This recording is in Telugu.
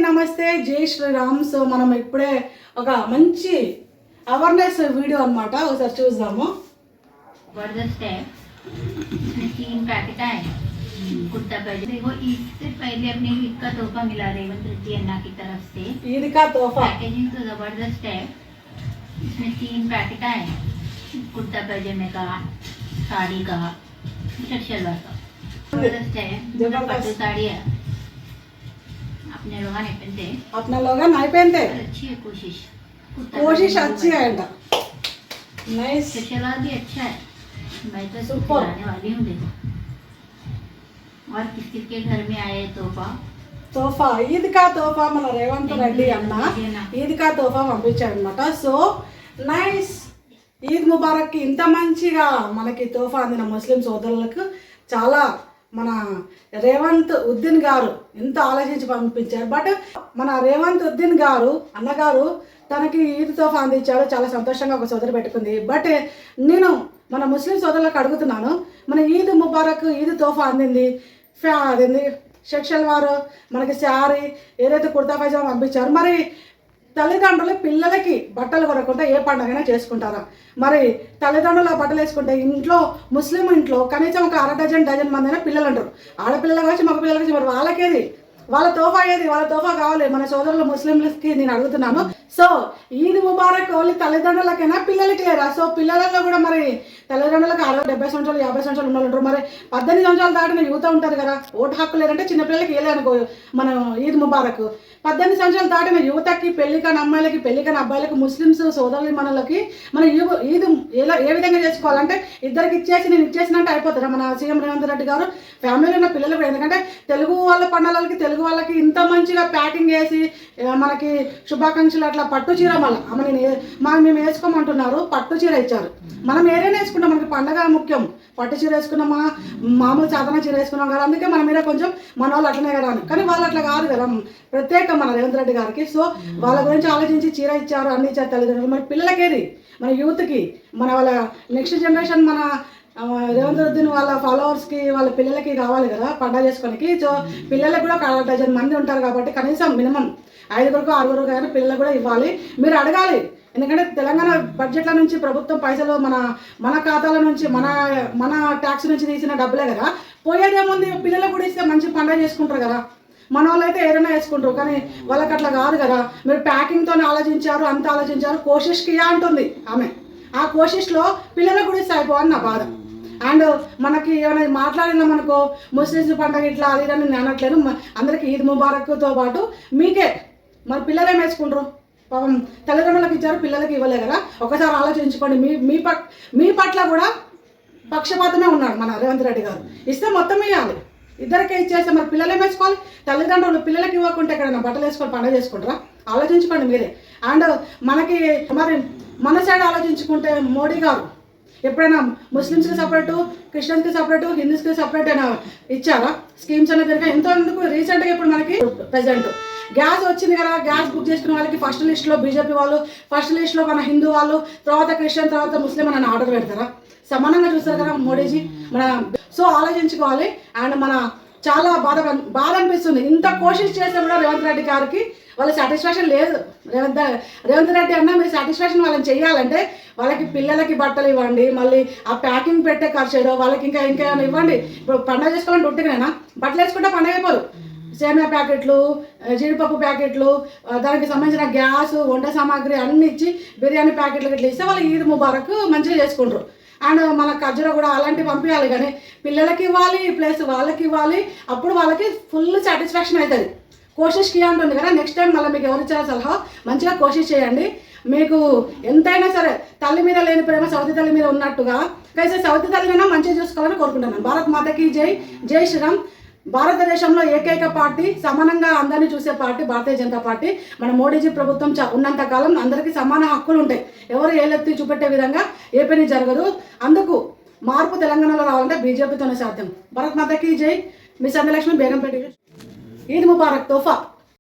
నమస్తే జై శ్రీరామ్. సో మనం ఇప్పుడే ఒక మంచి అవేర్నెస్ వీడియో అన్నమాట, ఒకసారి చూద్దాము. जबरदस्त है, इसमें 3 पैकेट आए कुर्ता पैजामा। देखो इससे पहले अपने ईद का तोहफा मिला रेवंत रेड्डी अन्ना की तरफ से। ईद का तोहफा पैकेजिंग तो जबरदस्त है। इसमें 3 पैकेट आए कुर्ता पैजामे का, साड़ी का, शर्ट शलवार का। जबरदस्त है, पट्टू साड़ी है, अपने लोग नहीं पहनते, अपना लोग नहीं पहनते। अच्छी है कोशिश अच्छी है। नाइस, शर्ट शलवार भी अच्छा है। मैं तो सुपर लाने वाली हूँ। देखो और किस के घर में आए తోఫా ఈద్ కా తోఫా మన రేవంత్ రెడ్డి అన్న ఈద్ కా తోఫా పంపించాడనమాట. సో నైస్, ఈద్ ముబారక్. ఇంత మంచిగా మనకి తోఫా అందిన ముస్లిం సోదరులకు చాలా మన రేవంత్ ఉద్దీన్ గారు ఎంత ఆలోచించి పంపించారు. బట్ మన రేవంత్ ఉద్దీన్ గారు అన్నగారు తనకి ఈద్ తోఫా అందించాడు. చాలా సంతోషంగా ఒక సోదరు పెట్టుకుంది. బట్ నేను మన ముస్లిం సోదరులకు అడుగుతున్నాను, మన ఈద్ ముబారక్ ఈద్ తోఫా అందింది, అదేంది షర్ట్ షల్వారు, మనకి శారీ, ఏదైతే కుర్తా పైజామా పంపించారు. మరి తల్లిదండ్రులు పిల్లలకి బట్టలు కొనకుండా ఏ పండుగైనా చేసుకుంటారా? మరి తల్లిదండ్రులు ఆ బట్టలు వేసుకుంటే ఇంట్లో ముస్లిం ఇంట్లో కనీసం ఒక డజన్ మంది అయినా పిల్లలు ఉంటారు. ఆడపిల్లలు కావచ్చు, మగ పిల్లలు కావచ్చు. మరి వాళ్ళకేది, వాళ్ళ తోఫా ఏది? వాళ్ళ తోఫా కావాలి. మన సోదరులు ముస్లింలకి నేను అడుగుతున్నాను. సో ఈద్ ముబారక్ ఓన్లీ తల్లిదండ్రులకైనా పిల్లలకి లేరా? సో పిల్లలలో కూడా మరి తల్లిదండ్రులకు 60-70 సంవత్సరాలు 50 సంవత్సరాలు ఉన్న ఉంటారు. మరి 18 సంవత్సరాలు దాటిన యువత ఉంటారు కదా, ఓటు హక్కు లేదంటే చిన్నపిల్లలకి వేయలేనుకో మనం ఈద్ ముబారక్. 18 సంవత్సరాలు దాటిన యువతకి, పెళ్లికాని అమ్మాయిలకి, పెళ్లికాని అబ్బాయిలకి, ముస్లిమ్స్ సోదరులు మనలకి మన ఈద్ ఏ విధంగా చేసుకోవాలంటే ఇద్దరికి ఇచ్చేసి నేను ఇచ్చేసినట్టు అయిపోతారా? మన సీఎం రేవంత్ రెడ్డి గారు ఫ్యామిలీలో ఉన్న పిల్లలు కూడా, ఎందుకంటే తెలుగు వాళ్ళ పండుగలకి తెలుగు వాళ్ళకి ఇంత మంచిగా ప్యాకింగ్ చేసి మనకి శుభాకాంక్షలు అట్లా పట్టు చీర మళ్ళీ మేము వేసుకోమంటున్నారు. పట్టు చీర ఇచ్చారు. మనం ఏదైనా వేసుకుంటాం, మనకి పండగ ముఖ్యం. పట్టు చీర వేసుకున్నామా, మామూలు సాధారణ చీర వేసుకున్నాం కదా, అందుకే మన మీద కొంచెం మన వాళ్ళు అట్లనే కదా అని. కానీ వాళ్ళు అట్లా కాదు కదా, ప్రత్యేకం మన రేవంత్ రెడ్డి గారికి. సో వాళ్ళ గురించి ఆలోచించి చీర ఇచ్చారు, అన్ని ఇచ్చారు తల్లిదండ్రులు. మరి పిల్లలకేది, మన యూత్కి, మన వాళ్ళ నెక్స్ట్ జనరేషన్ మన రేవంత్ రెడ్డిని వాళ్ళ ఫాలోవర్స్కి, వాళ్ళ పిల్లలకి కావాలి కదా పండగ చేసుకోనికి. సో పిల్లలకు కూడా 1 డజన్ మంది ఉంటారు కాబట్టి కనీసం మినిమం 5-6 కానీ పిల్లలకు కూడా ఇవ్వాలి. మీరు అడగాలి, ఎందుకంటే తెలంగాణ బడ్జెట్ల నుంచి ప్రభుత్వం పైసలు మన ఖాతాల నుంచి మన ట్యాక్స్ నుంచి తీసిన డబ్బులే కదా. పోయేదేముంది, పిల్లలకు కూడా ఇస్తే మంచి పండగ చేసుకుంటారు కదా. మన వాళ్ళు అయితే ఏదైనా వేసుకుంటారు, కానీ వాళ్ళకి అట్లా కాదు కదా. మీరు ప్యాకింగ్తో ఆలోచించారు, అంత ఆలోచించారు. కోషిష్ కియా అంటుంది ఆమె. ఆ కోషిష్లో పిల్లలకు కూడా ఇస్తే అయిపోవని నా బాధ. అండ్ మనకి ఏమైనా మాట్లాడినాం అనుకో, ముస్లిమ్స్ పండుగ ఇట్లా అది అని నేను అనట్లేదు. అందరికీ ఈద్ ముబారక్తో పాటు మీకే మరి పిల్లలు ఏం వేసుకుంటారు? పాపం తల్లిదండ్రులకు ఇచ్చారు, పిల్లలకి ఇవ్వలే కదా. ఒకసారి ఆలోచించుకోండి. మీ పట్ల కూడా పక్షపాతమే ఉన్నాడు మన రేవంత్ రెడ్డి గారు. ఇస్తే మొత్తం ఇవ్వాలి, ఇద్దరికే ఇచ్చేస్తే మరి పిల్లలు ఏం వేసుకోవాలి? తల్లిదండ్రులు పిల్లలకి ఇవ్వకుంటే ఎక్కడైనా బట్టలు వేసుకొని పండుగ చేసుకుంటారా? ఆలోచించుకోండి మీరే. అండ్ మనకి మరి మన సైడ్ ఆలోచించుకుంటే మోడీ గారు ఎప్పుడైనా ముస్లిమ్స్కి సపరేటు, క్రిస్టియన్స్కి సపరేటు, హిందూస్కి సపరేట్ అయినా ఇచ్చారా? స్కీమ్స్ అనేది జరిగాయి ఎంతోందుకు. రీసెంట్గా ఇప్పుడు మనకి ప్రెజెంట్ గ్యాస్ వచ్చింది కదా, గ్యాస్ బుక్ చేసుకున్న వాళ్ళకి ఫస్ట్ లిస్ట్లో బీజేపీ వాళ్ళు, ఫస్ట్ లిస్ట్లో మన హిందూ వాళ్ళు, తర్వాత క్రిస్టియన్, తర్వాత ముస్లిం అని ఆర్డర్ పెడతారా? సమానంగా చూస్తారు కదా మోడీజీ మన. సో ఆలోచించుకోవాలి. అండ్ మన చాలా బాధ అనిపిస్తుంది. ఇంత కోషిష్ చేస్తే కూడా రేవంత్ రెడ్డి గారికి వాళ్ళ సాటిస్ఫాక్షన్ లేదు. రేవంత్ రెడ్డి అన్న మీరు సాటిస్ఫాక్షన్ వాళ్ళని చేయాలంటే వాళ్ళకి పిల్లలకి బట్టలు ఇవ్వండి, మళ్ళీ ఆ ప్యాకింగ్ పెట్టే ఖర్చు ఏదో వాళ్ళకి ఇంకా ఏమైనా ఇవ్వండి. ఇప్పుడు పండుగ చేసుకోవాలంటే ఉట్టికనైనా బట్టలు వేసుకుంటే పండుగ అయిపోరు. సేమియా ప్యాకెట్లు, జీడిపప్పు ప్యాకెట్లు, దానికి సంబంధించిన గ్యాస్, వంట సామాగ్రి అన్ని ఇచ్చి బిర్యానీ ప్యాకెట్లు ఇట్లా ఇస్తే వాళ్ళు ఈద్ ముబారక్ మంచిగా చేసుకుంటారు. అండ్ మన ఖర్జూర కూడా అలాంటివి పంపించాలి. కానీ పిల్లలకి ఇవ్వాలి, ప్లస్ వాళ్ళకి ఇవ్వాలి. అప్పుడు వాళ్ళకి ఫుల్ సాటిస్ఫాక్షన్ అవుతుంది. కోషిష్ కియా ఉంటుంది కదా. నెక్స్ట్ టైం మళ్ళీ మీకు ఎవరు ఇచ్చారో సలహా మంచిగా కోషిష్ చేయండి. మీకు ఎంతైనా సరే తల్లి మీద లేని ప్రేమ సౌతి తల్లి మీద ఉన్నట్టుగా కనీసం సౌతి తల్లినైనా మంచిగా చూసుకోవాలని కోరుకుంటున్నాను. భారత్ మాతకి జై, జై శ్రీరామ్. భారతదేశంలో ఏకైక పార్టీ, సమానంగా అందరినీ చూసే పార్టీ భారతీయ జనతా పార్టీ. మన మోడీజీ ప్రభుత్వం ఉన్నంత కాలం అందరికీ సమాన హక్కులు ఉంటాయి. ఎవరు ఏలెత్తి చూపెట్టే విధంగా ఏ పని జరగదు. అందుకు మార్పు తెలంగాణలో రావాలంటే బీజేపీతోనే సాధ్యం. భారత్ మాతకి జై. మీ సంధ్యలక్ష్మి, బేగంపేట. ఈద్ ముబారక్ తోఫా.